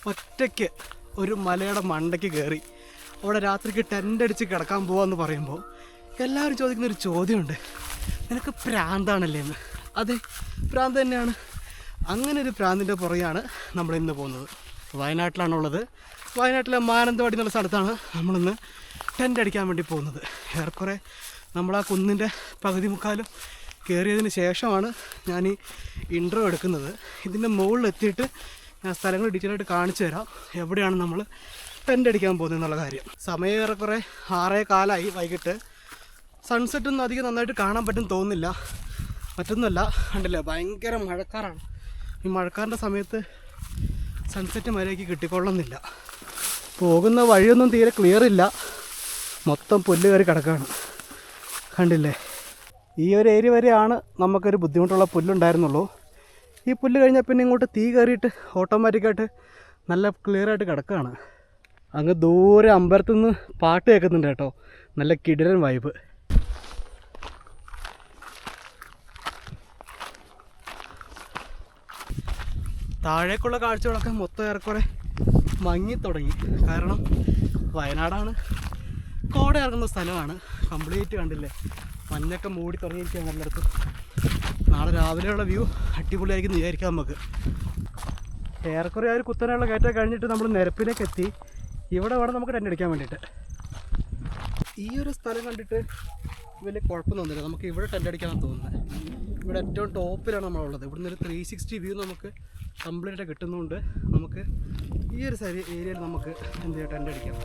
ഒറ്റയ്ക്ക് ഒരു മലയുടെ മണ്ടയ്ക്ക് കയറി അവിടെ രാത്രിക്ക് ടെൻ്റ് അടിച്ച് കിടക്കാൻ പോവാന്ന് പറയുമ്പോൾ എല്ലാവരും ചോദിക്കുന്നൊരു ചോദ്യമുണ്ട്, നിനക്ക് പ്രാന്താണല്ലേ എന്ന്. അതെ, പ്രാന്ത് തന്നെയാണ്. അങ്ങനെ ഒരു പ്രാന്തിൻ്റെ പുറകെയാണ് നമ്മളിന്ന് പോകുന്നത്. വയനാട്ടിലാണുള്ളത്. വയനാട്ടിലെ മാനന്തവാടി എന്നുള്ള സ്ഥലത്താണ് നമ്മളിന്ന് ടെൻ്റ് അടിക്കാൻ വേണ്ടി പോകുന്നത്. ഏറെക്കുറെ നമ്മൾ ആ കുന്നിൻ്റെ പകുതി മുക്കാലും കയറിയതിന് ശേഷമാണ് ഞാൻ ഈ ഇൻട്രോ എടുക്കുന്നത്. ഇതിൻ്റെ മുകളിലെത്തിയിട്ട് ഞാൻ സ്ഥലങ്ങൾ ഡീറ്റെയിൽ ആയിട്ട് കാണിച്ചു തരാം, എവിടെയാണ് നമ്മൾ ടെൻ്റ് അടിക്കാൻ പോകുന്നത് എന്നുള്ള കാര്യം. സമയം ഏറെക്കുറെ 6:15 വൈകിട്ട്. സൺസെറ്റൊന്നും അധികം നന്നായിട്ട് കാണാൻ പറ്റും തോന്നുന്നില്ല. മറ്റൊന്നുമല്ല, കണ്ടില്ല, ഭയങ്കര മഴക്കാറാണ്. ഈ മഴക്കാറിൻ്റെ സമയത്ത് സൺസെറ്റ് മര്യാദയ്ക്ക് കിട്ടിക്കൊള്ളുന്നില്ല. പോകുന്ന വഴിയൊന്നും തീരെ ക്ലിയർ ഇല്ല, മൊത്തം പുല്ല് കയറി കിടക്കുകയാണ്. കണ്ടില്ലേ, ഈ ഒരു ഏരിയ വരെയാണ് നമുക്കൊരു ബുദ്ധിമുട്ടുള്ള പുല്ലുണ്ടായിരുന്നുള്ളൂ. ഈ പുല്ല് കഴിഞ്ഞാൽ പിന്നെ ഇങ്ങോട്ട് തീ കയറിയിട്ട് ഓട്ടോമാറ്റിക്കായിട്ട് നല്ല ക്ലിയറായിട്ട് കിടക്കുകയാണ്. അങ്ങ് ദൂരെ അമ്പലത്തു നിന്ന് പാട്ട് കേൾക്കുന്നുണ്ട് കേട്ടോ, നല്ല കിടിലൻ വൈബ്. താഴേക്കുള്ള കാഴ്ചകളൊക്കെ മൊത്തം ഏറെക്കുറെ മങ്ങി തുടങ്ങി. കാരണം വയനാടാണ്, കോട ഇറങ്ങുന്ന സ്ഥലമാണ്. കംപ്ലീറ്റ് കണ്ടില്ലേ, മഞ്ഞൊക്കെ മൂടി തുടങ്ങിയിരിക്കുകയാണ് എല്ലായിടത്തും. നാളെ രാവിലെയുള്ള വ്യൂ അടിപൊളിയായിരിക്കും വിചാരിക്കാം നമുക്ക്. ഏറെക്കുറെ ആ ഒരു കുത്തനെയുള്ള കയറ്റം കഴിഞ്ഞിട്ട് നമ്മൾ നിരപ്പിലേക്ക് എത്തി. ഇവിടെ വേണം നമുക്ക് ടെൻ്റ് അടിക്കാൻ വേണ്ടിയിട്ട്. ഈ ഒരു സ്ഥലം കണ്ടിട്ട് വലിയ കുഴപ്പം തോന്നുന്നില്ല, നമുക്ക് ഇവിടെ ടെൻ്റ് അടിക്കാനാണ് തോന്നുന്നത്. ഇവിടെ ഏറ്റവും ടോപ്പിലാണ് നമ്മളുള്ളത്. ഇവിടുന്ന് ഒരു 360 വ്യൂ നമുക്ക് കംപ്ലീറ്റ് കിട്ടുന്നതുകൊണ്ട് നമുക്ക് ഈ ഒരു ഏരിയയിൽ നമുക്ക് എന്ത് ചെയ്യാം, ടെൻ്റ് അടിക്കാം.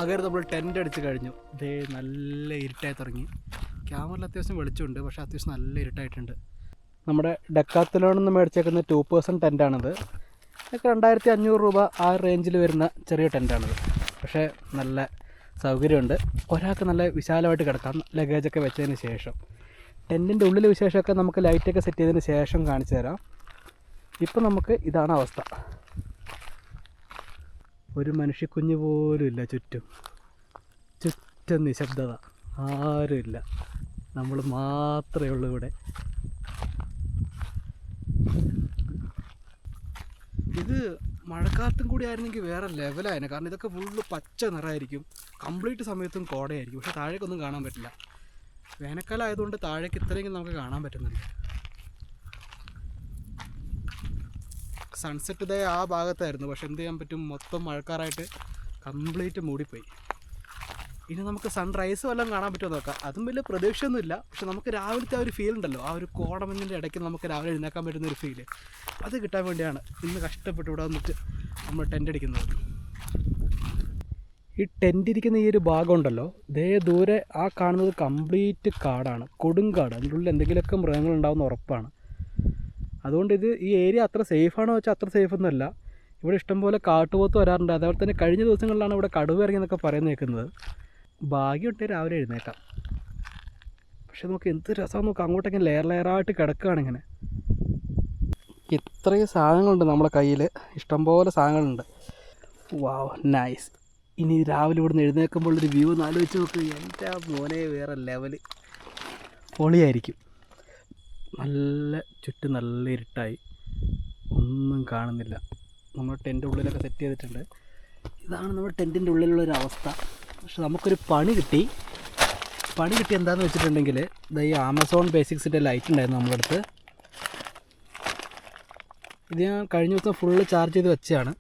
അങ്ങനെ നമ്മൾ ടെൻ്റ് അടിച്ച് കഴിഞ്ഞു. ഇതേ നല്ല ഇരുട്ടായി തുടങ്ങി. ക്യാമറയിൽ അത്യാവശ്യം വെളിച്ചമുണ്ട്, പക്ഷേ അത്യാവശ്യം നല്ല ഇരുട്ടായിട്ടുണ്ട്. നമ്മുടെ ഡെക്കാത്തലോണിൽ നിന്ന് മേടിച്ചേക്കുന്ന 2 പേഴ്സൺ ടെൻ്റാണിത്. ഇതൊക്കെ 2500 രൂപ ആ റേഞ്ചിൽ വരുന്ന ചെറിയ ടെൻ്റാണിത്. പക്ഷേ നല്ല സൗകര്യമുണ്ട്, ഒരാൾക്ക് നല്ല വിശാലമായിട്ട് കിടക്കാം ലഗേജൊക്കെ വെച്ചതിന് ശേഷം. ടെൻറ്റിൻ്റെ ഉള്ളിൽ വിശേഷമൊക്കെ നമുക്ക് ലൈറ്റൊക്കെ സെറ്റ് ചെയ്തതിന് ശേഷം കാണിച്ചു തരാം. ഇപ്പം നമുക്ക് ഇതാണ് അവസ്ഥ. ഒരു മനുഷ്യക്കുഞ്ഞ് പോലും ഇല്ല ചുറ്റും. ചുറ്റും നിശബ്ദത, ആരുമില്ല, നമ്മൾ മാത്രമേ ഉള്ളൂ ഇവിടെ. ഇത് മഴക്കാലത്തും കൂടി ആയിരുന്നെങ്കിൽ വേറെ ലെവലായിരുന്നു. കാരണം ഇതൊക്കെ ഫുള്ള് പച്ച നിറമായിരിക്കും, കംപ്ലീറ്റ് സമയത്തും കോടയായിരിക്കും. പക്ഷേ താഴേക്കൊന്നും കാണാൻ പറ്റില്ല. വേനൽക്കാലം ആയതുകൊണ്ട് താഴേക്ക് ഇത്രയെങ്കിലും നമുക്ക് കാണാൻ പറ്റുന്നുണ്ട്. സൺസെറ്റ് ഇതേ ആ ഭാഗത്തായിരുന്നു, പക്ഷെ എന്ത് ചെയ്യാൻ പറ്റും, മൊത്തം മഴക്കാറായിട്ട് കംപ്ലീറ്റ് മൂടിപ്പോയി. ഇനി നമുക്ക് സൺറൈസ് വല്ലതും കാണാൻ പറ്റുമോ നോക്കാം. അതും വലിയ പ്രതീക്ഷയൊന്നുമില്ല, പക്ഷെ നമുക്ക് രാവിലത്തെ ആ ഒരു ഫീൽ ഉണ്ടല്ലോ, ആ ഒരു കോടമഞ്ഞിൻ്റെ ഇടയ്ക്ക് നമുക്ക് രാവിലെ എഴുന്നേക്കാൻ പറ്റുന്നൊരു ഫീല്, അത് കിട്ടാൻ വേണ്ടിയാണ് ഇന്ന് കഷ്ടപ്പെട്ട് ഇവിടെ വന്നിട്ട് നമ്മൾ ടെൻ്റ് അടിക്കുന്നത്. ഈ ടെൻ്റ് ഇരിക്കുന്ന ഈ ഒരു ഭാഗം ഉണ്ടല്ലോ, ഇതേ ദൂരെ ആ കാണുന്നത് കംപ്ലീറ്റ് കാടാണ്, കൊടുങ്കാട്. അതിൻ്റെ ഉള്ളിൽ എന്തെങ്കിലുമൊക്കെ മൃഗങ്ങളുണ്ടാവുന്ന ഉറപ്പാണ്. അതുകൊണ്ട് ഈ ഏരിയ അത്ര സേഫാണോ വെച്ചാൽ അത്ര സേഫൊന്നുമല്ല. ഇവിടെ ഇഷ്ടംപോലെ കാട്ടുപോത്ത് വരാറുണ്ട്. അതേപോലെ തന്നെ കഴിഞ്ഞ ദിവസങ്ങളിലാണ് ഇവിടെ കടുവ ഇറങ്ങിയെന്നൊക്കെ പറയുന്നത് കേൾക്കുന്നത്. ഭാഗ്യമുണ്ട് രാവിലെ എഴുന്നേക്കാം. പക്ഷെ നമുക്ക് എന്ത് രസമാണ് നോക്കാം, അങ്ങോട്ടൊക്കെ ലെയറായിട്ട് കിടക്കുകയാണ് ഇങ്ങനെ. ഇത്രയും സാധനങ്ങളുണ്ട് നമ്മുടെ കയ്യിൽ, ഇഷ്ടംപോലെ സാധനങ്ങളുണ്ട്. വാവ്, നൈസ്. ഇനി രാവിലെ ഇവിടുന്ന് എഴുന്നേൽക്കുമ്പോൾ ഒരു വ്യൂ ഒന്ന് ആലോചിച്ച് നോക്ക്. എൻ്റെ മോനെ, വേറെ ലെവൽ, പൊളിയായിരിക്കും. നല്ല ചുറ്റും നല്ല ഇരുട്ടായി, ഒന്നും കാണുന്നില്ല. നമ്മൾ ടെൻ്റ് ഉള്ളിലൊക്കെ സെറ്റ് ചെയ്തിട്ടുണ്ട്. ഇതാണ് നമ്മുടെ ടെൻറ്റിൻ്റെ ഉള്ളിലുള്ളൊരു അവസ്ഥ. പക്ഷെ നമുക്കൊരു പണി കിട്ടി എന്താണെന്ന് വെച്ചിട്ടുണ്ടെങ്കിൽ, ഈ ആമസോൺ ബേസിക്സിൻ്റെ ലൈറ്റ് ഉണ്ടായിരുന്നു നമ്മുടെ അടുത്ത്. ഇത് ഞാൻ കഴിഞ്ഞ ദിവസം ഫുള്ള് ചാർജ് ചെയ്ത് വെച്ചതാണ്,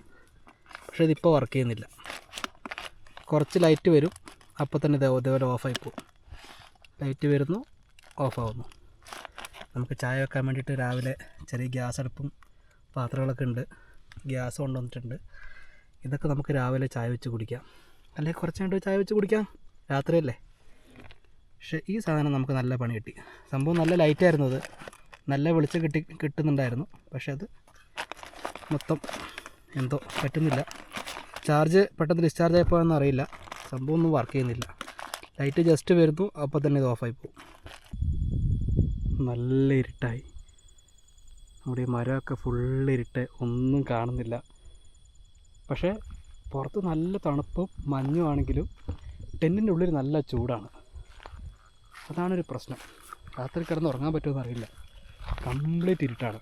പക്ഷേ ഇതിപ്പോൾ വർക്ക് ചെയ്യുന്നില്ല. കുറച്ച് ലൈറ്റ് വരും, അപ്പോൾ തന്നെ ഇതേപോലെ ഓഫായി പോകും. ലൈറ്റ് വരുന്നു, ഓഫാവുന്നു. നമുക്ക് ചായ വെക്കാൻ വേണ്ടിയിട്ട് രാവിലെ ചെറിയ ഗ്യാസ് അടുപ്പും പാത്രങ്ങളൊക്കെ ഉണ്ട്, ഗ്യാസ് കൊണ്ടുവന്നിട്ടുണ്ട്. ഇതൊക്കെ നമുക്ക് രാവിലെ ചായ വെച്ച് കുടിക്കാം, അല്ലെങ്കിൽ കുറച്ച് കഴിഞ്ഞിട്ട് ചായ വെച്ച് കുടിക്കാം, രാത്രിയല്ലേ. പക്ഷേ ഈ സാധനം നമുക്ക് നല്ല പണി കിട്ടി. സംഭവം നല്ല ലൈറ്റായിരുന്നു, അത് നല്ല വെളിച്ചം കിട്ടുന്നുണ്ടായിരുന്നു. പക്ഷേ അത് മൊത്തം എന്തോ പറ്റുന്നില്ല. ചാർജ് പെട്ടെന്ന് ഡിസ്ചാർജ് ആയപ്പോഴൊന്നും അറിയില്ല, സംഭവം ഒന്നും വർക്ക് ചെയ്യുന്നില്ല. ലൈറ്റ് ജസ്റ്റ് വരുന്നു, അപ്പോൾ തന്നെ ഇത് ഓഫായി പോകും. നല്ല ഇരുട്ടായി, നമ്മുടെ ഈ മരമൊക്കെ ഫുള്ള് ഇരുട്ട്, ഒന്നും കാണുന്നില്ല. പക്ഷേ പുറത്ത് നല്ല തണുപ്പും മഞ്ഞുമാണെങ്കിലും ടെൻറ്റിൻ്റെ ഉള്ളിൽ നല്ല ചൂടാണ്. അതാണൊരു പ്രശ്നം. രാത്രി കിടന്ന് ഉറങ്ങാൻ പറ്റുമെന്ന് അറിയില്ല, കംപ്ലീറ്റ് ഇരുട്ടാണ്.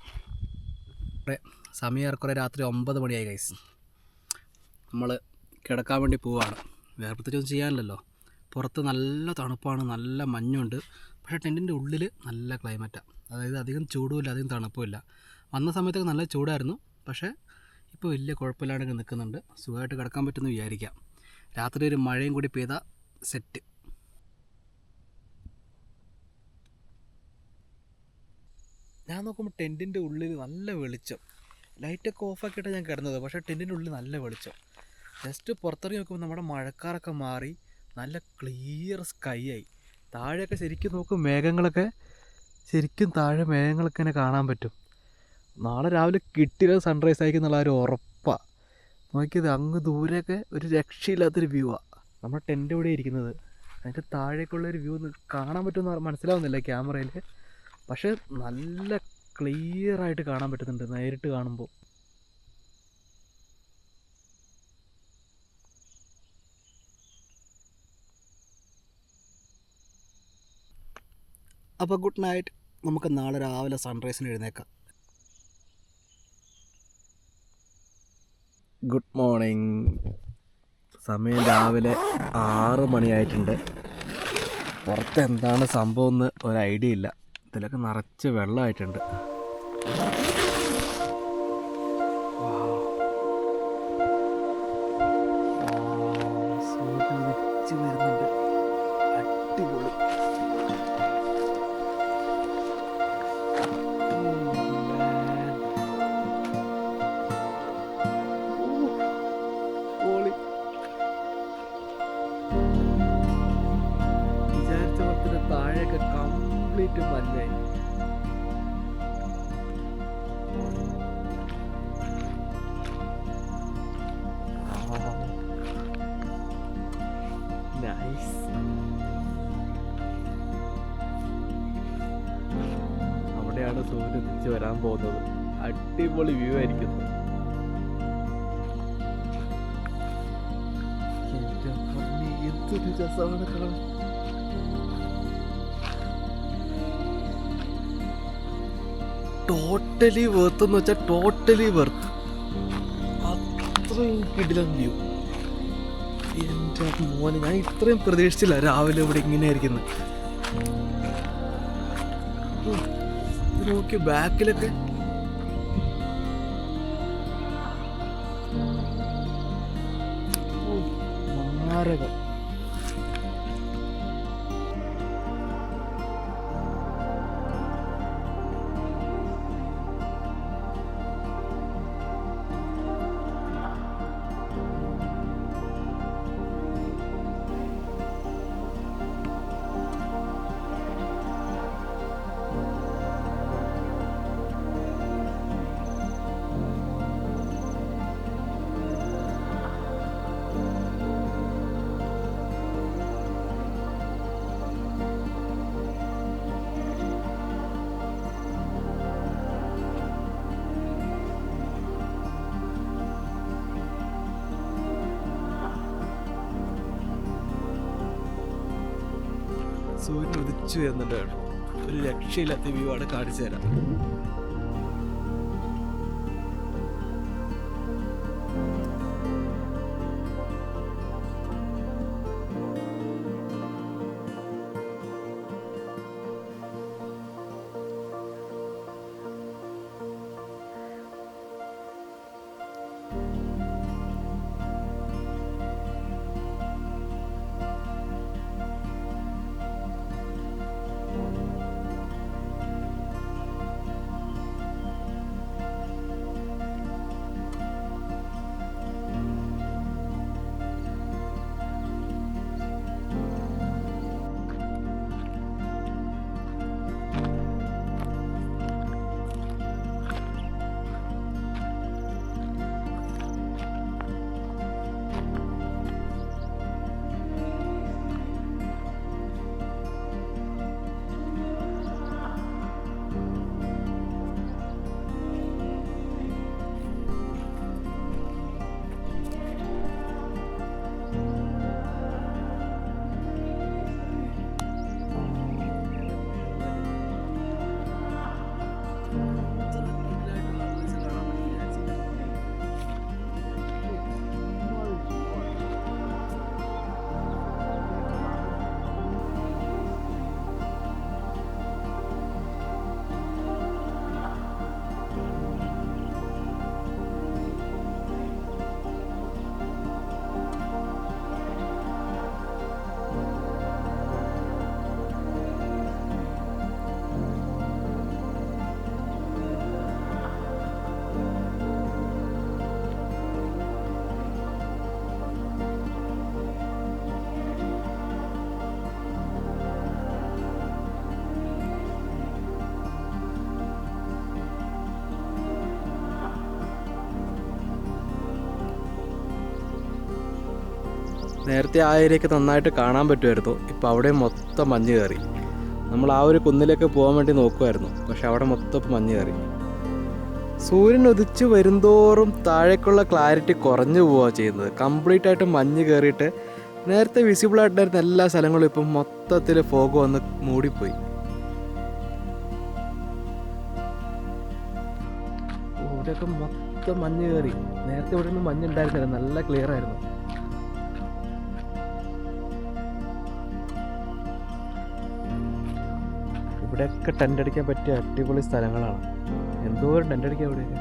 സമയം ഏറെക്കുറെ രാത്രി 9 മണിയായി ഗൈസ്. നമ്മൾ കിടക്കാൻ വേണ്ടി പോവുകയാണ്. വേറെ പ്രത്യേകിച്ചൊന്നും ചെയ്യാനില്ലല്ലോ. പുറത്ത് നല്ല തണുപ്പാണ്, നല്ല മഞ്ഞുണ്ട്. പക്ഷേ ടെൻറ്റിൻ്റെ ഉള്ളിൽ നല്ല ക്ലൈമറ്റാണ്. അതായത് അധികം ചൂടുമില്ല, അധികം തണുപ്പുമില്ല. വന്ന സമയത്തൊക്കെ നല്ല ചൂടായിരുന്നു, പക്ഷേ ഇപ്പോൾ വലിയ കുഴപ്പമില്ലാണ്ട് നിൽക്കുന്നുണ്ട്. സുഖമായിട്ട് കിടക്കാൻ പറ്റുമെന്ന് വിചാരിക്കാം. രാത്രി ഒരു മഴയും കൂടി പെയ്ത സെറ്റ്. ഞാൻ നോക്കുമ്പോൾ ടെൻറ്റിൻ്റെ ഉള്ളിൽ നല്ല വെളിച്ചം. ലൈറ്റൊക്കെ ഓഫാക്കിയിട്ടാണ് ഞാൻ കിടന്നത്, പക്ഷേ ടെൻറ്റിൻ്റെ ഉള്ളിൽ നല്ല വെളിച്ചം. ജസ്റ്റ് പുറത്തിറങ്ങി നോക്കുമ്പോൾ നമ്മുടെ മഴക്കാറൊക്കെ മാറി നല്ല ക്ലിയർ സ്കൈ ആയി. താഴെയൊക്കെ ശരിക്കും നോക്കും, മേഘങ്ങളൊക്കെ ശരിക്കും താഴെ മേഘങ്ങളൊക്കെ ഇങ്ങനെ കാണാൻ പറ്റും. നാളെ രാവിലെ കിട്ടിയത് സൺറൈസ് ആയിരിക്കും എന്നുള്ള ഒരു ഉറപ്പാണ്. നോക്കിയത് അങ്ങ് ദൂരെയൊക്കെ ഒരു രക്ഷയില്ലാത്തൊരു വ്യൂ ആണ്. നമ്മുടെ ടെൻ്റ് ഇവിടെ ഇരിക്കുന്നത്, അതിൻ്റെ താഴേക്കുള്ളൊരു വ്യൂ കാണാൻ പറ്റുമെന്ന് മനസ്സിലാവുന്നില്ല ക്യാമറയിൽ. പക്ഷേ നല്ല ക്ലിയർ ആയിട്ട് കാണാൻ പറ്റുന്നുണ്ട് നേരിട്ട് കാണുമ്പോൾ. അപ്പോൾ ഗുഡ് നൈറ്റ്. നമുക്ക് നാളെ രാവിലെ സൺറൈസിന് എഴുന്നേക്കാം. Good morning. സമയം രാവിലെ 6 മണിയായിട്ടുണ്ട്. പുറത്ത് എന്താണ് സംഭവം എന്ന് ഒരു ഐഡിയ ഇല്ല. ഇതിലൊക്കെ നിറച്ച് വെള്ളമായിട്ടുണ്ട്. സൂര്യൻ ഉദിച്ച് വരുന്നുണ്ട്, അടിപൊളി. വിചാരിച്ച പോലത്തെ താഴെയൊക്കെ കംപ്ലീറ്റ് മഞ്ഞായി. നൈസ്. അവിടെയാണ് സൂര്യൻ ഉദിച്ച് വരാൻ പോകുന്നത്. അടിപൊളി വ്യൂ ആയിരിക്കുന്നു. എന്തൊരു രസമാണ് കാണാൻ. ടോട്ടലി വെർത്ത് എന്ന് വെച്ചാൽ ടോട്ടലി വെർത്ത്. അത്രയും കിടിലൻ വ്യൂ. എൻ്റെ മോനെ, ഞാൻ ഇത്രയും പ്രതീക്ഷിച്ചില്ല രാവിലെ ഇവിടെ ഇങ്ങനെ ആയിരിക്കുന്നത്. നോക്കി ബാക്കിലൊക്കെ മാരകം. സൂര്യൻ ഉദിച്ചു വരുന്നുണ്ട് കേട്ടോ. ഒരു രക്ഷയില്ലാത്ത വ്യൂ ആണ്, കാണിച്ചു തരാം. നേരത്തെ ആ ഏരിയയൊക്കെ നന്നായിട്ട് കാണാൻ പറ്റുമായിരുന്നു. ഇപ്പോൾ അവിടെ മൊത്തം മഞ്ഞ് കയറി. നമ്മൾ ആ ഒരു കുന്നിലേക്ക് പോകാൻ വേണ്ടി നോക്കുമായിരുന്നു, പക്ഷെ അവിടെ മൊത്തം ഇപ്പോൾ മഞ്ഞ് കയറി. സൂര്യൻ ഉദിച്ച് വരുന്തോറും താഴേക്കുള്ള ക്ലാരിറ്റി കുറഞ്ഞു പോവുക ചെയ്യുന്നത്. കംപ്ലീറ്റ് ആയിട്ട് മഞ്ഞ് കയറിയിട്ട് നേരത്തെ വിസിബിളായിട്ടുണ്ടായിരുന്ന എല്ലാ സ്ഥലങ്ങളും ഇപ്പം മൊത്തത്തിൽ ഫോഗ് വന്ന് മൂടിപ്പോയി. ഇവിടെയൊക്കെ മൊത്തം മഞ്ഞ് കയറി. നേരത്തെ ഇവിടെ ഒന്നും മഞ്ഞ് ഉണ്ടായിരുന്നില്ല, നല്ല ക്ലിയർ ആയിരുന്നു. ഇവിടെയൊക്കെ ടെൻ്റ് അടിക്കാൻ പറ്റിയ അടിപൊളി സ്ഥലങ്ങളാണ്. എന്തോരം ടെൻ്റ് അടിക്കാൻ ഇവിടെയൊക്കെ.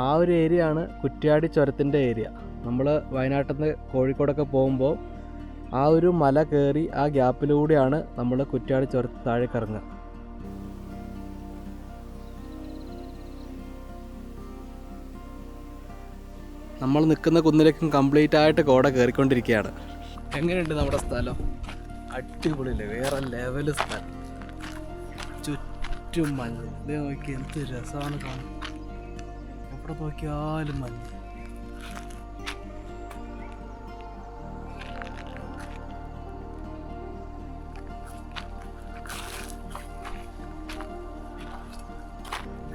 ആ ഒരു ഏരിയ ആണ് കുറ്റ്യാടി ചുരത്തിൻ്റെ ഏരിയ. നമ്മൾ വയനാട്ടിൽ നിന്ന് കോഴിക്കോടൊക്കെ പോകുമ്പോൾ ആ ഒരു മല കയറി ആ ഗ്യാപ്പിലൂടെയാണ് നമ്മൾ കുറ്റ്യാടി ചുരത്ത് താഴേക്ക് ഇറങ്ങുക. നമ്മൾ നിൽക്കുന്ന കുന്നിലേക്കും കംപ്ലീറ്റ് ആയിട്ട് കോട കയറിക്കൊണ്ടിരിക്കുകയാണ്. എങ്ങനെയുണ്ട് നമ്മുടെ സ്ഥലം? അടിപൊളിയല്ലേ, വേറെ ലെവല് സ്ഥലം. ചുറ്റും മഞ്ഞ്. ഇതേ നോക്കി എന്ത് രസമാണ് കാണാൻ. എവിടെ നോക്കിയാലും മഞ്ഞ്.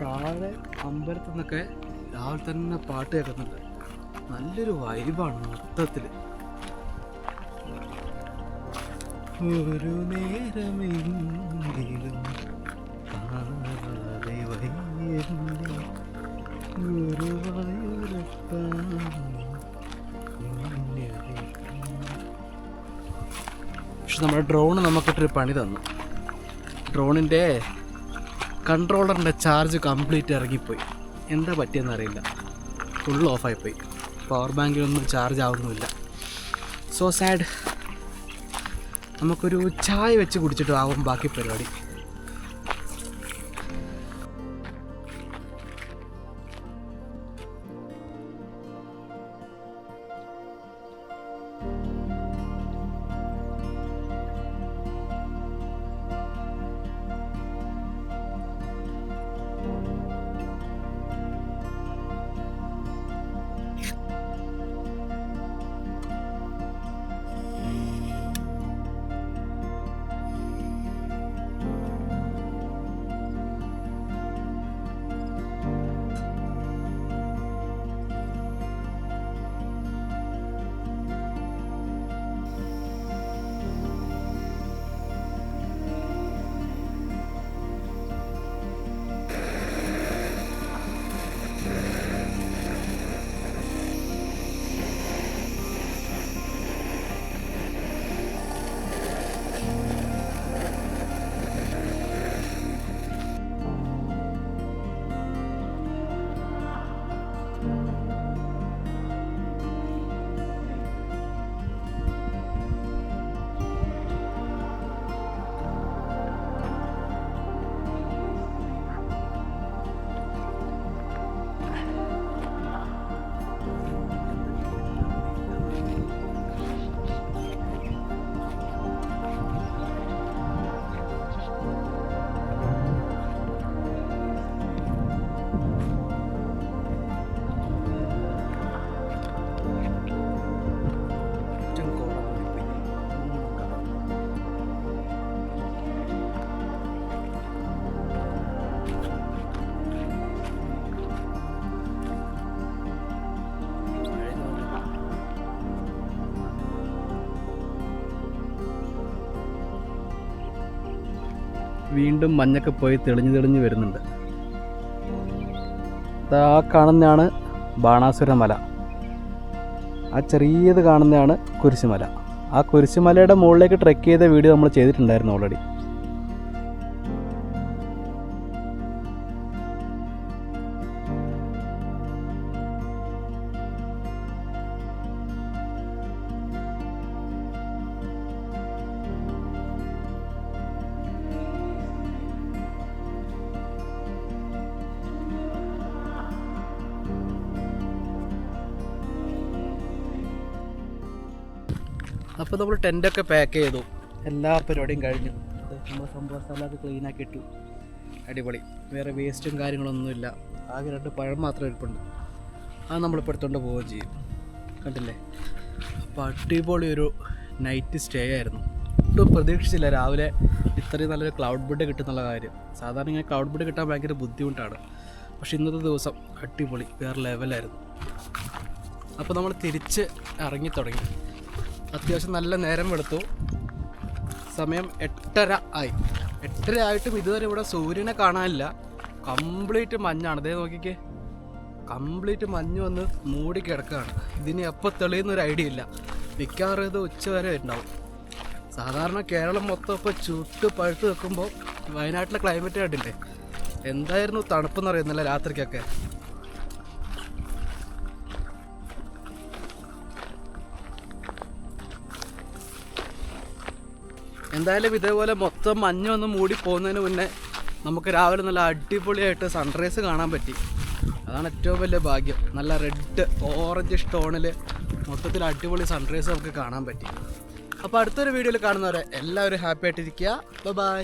താഴെ അമ്പലത്തിൽ നിന്നൊക്കെ രാവിലെ തന്നെ പാട്ട് കേൾക്കുന്നുണ്ട്. നല്ലൊരു വൈബാണ് മൊത്തത്തിൽ. ഒരു നേരമെങ്കിലും പക്ഷെ നമ്മുടെ ഡ്രോണ് നമുക്കിട്ടൊരു പണി തന്നു. ഡ്രോണിൻ്റെ കൺട്രോളറിൻ്റെ ചാർജ് കംപ്ലീറ്റ് ഇറങ്ങിപ്പോയി. എന്താ പറ്റിയെന്നറിയില്ല, ഫുൾ ഓഫായിപ്പോയി. പവർ ബാങ്കിലൊന്നും ചാർജ് ആവുന്നുമില്ല. So sad. നമുക്കൊരു ചായ വെച്ച് കുടിച്ചിട്ട് ആവും ബാക്കി പരിപാടി. വീണ്ടും മഞ്ഞൊക്കെ പോയി തെളിഞ്ഞ് വരുന്നുണ്ട്. ആ കാണുന്നതാണ് ബാണാസുര മല. ആ ചെറിയത് കാണുന്നതാണ് കുരിശുമല. ആ കുരിശുമലയുടെ മുകളിലേക്ക് ട്രെക്ക് ചെയ്ത വീഡിയോ നമ്മൾ ചെയ്തിട്ടുണ്ടായിരുന്നു ഓൾറെഡി. അപ്പോൾ നമ്മൾ ടെൻ്റൊക്കെ പാക്ക് ചെയ്തു, എല്ലാ പരിപാടിയും കഴിഞ്ഞു. നമ്മൾ സംഭവ സ്ഥലമൊക്കെ ക്ലീനാക്കി ഇട്ടു. അടിപൊളി. വേറെ വേസ്റ്റും കാര്യങ്ങളൊന്നുമില്ല. ആകെ 2 പഴം മാത്രം ഇരിപ്പുണ്ട്. അത് നമ്മളിപ്പോൾ എടുത്തുകൊണ്ട് പോവുകയും ചെയ്യും. കണ്ടില്ലേ? അപ്പോൾ അടിപൊളി ഒരു നൈറ്റ് സ്റ്റേ ആയിരുന്നു. ഒട്ടും പ്രതീക്ഷിച്ചില്ല രാവിലെ ഇത്രയും നല്ലൊരു ക്ലൗഡ് ബെഡ് കിട്ടുന്നുള്ള കാര്യം. സാധാരണ ഇങ്ങനെ ക്ലൗഡ് ബെഡ് കിട്ടാൻ ഭയങ്കര ബുദ്ധിമുട്ടാണ്. പക്ഷേ ഇന്നത്തെ ദിവസം അടിപൊളി, വേറെ ലെവലായിരുന്നു. അപ്പോൾ നമ്മൾ തിരിച്ച് ഇറങ്ങി തുടങ്ങി. അത്യാവശ്യം നല്ല നേരം വെളുത്തു. സമയം 8:30 ആയി. 8:30 ആയിട്ടും ഇതുവരെ ഇവിടെ സൂര്യനെ കാണാനില്ല. കംപ്ലീറ്റ് മഞ്ഞാണ്. അതേ നോക്കിക്കേ, കംപ്ലീറ്റ് മഞ്ഞ് വന്ന് മൂടി കിടക്കുകയാണ്. ഇതിന് എപ്പോൾ തെളിയുന്നൊരു ഐഡിയ ഇല്ല. മിക്കവാറും ഇത് ഉച്ച വരെ ഉണ്ടാവും. സാധാരണ കേരളം മൊത്തം ഇപ്പോൾ ചുട്ട് പഴുത്ത് വെക്കുമ്പോൾ വയനാട്ടിലെ ക്ലൈമറ്റ് കണ്ടില്ലേ, എന്തായിരുന്നു തണുപ്പെന്ന് അറിയുന്നില്ല രാത്രിക്കൊക്കെ. എന്തായാലും ഇതേപോലെ മൊത്തം മഞ്ഞ് വന്ന് മൂടി പോകുന്നതിന് മുന്നേ നമുക്ക് രാവിലെ നല്ല അടിപൊളിയായിട്ട് സൺറൈസ് കാണാൻ പറ്റി. അതാണ് ഏറ്റവും വലിയ ഭാഗ്യം. നല്ല റെഡ് ഓറഞ്ച് സ്റ്റോണിൽ മൊത്തത്തിൽ അടിപൊളി സൺറൈസ് നമുക്ക് കാണാൻ പറ്റി. അപ്പോൾ അടുത്തൊരു വീഡിയോയിൽ കാണുന്നവരെ എല്ലാവരും ഹാപ്പി ആയിട്ടിരിക്കുക. ബൈ.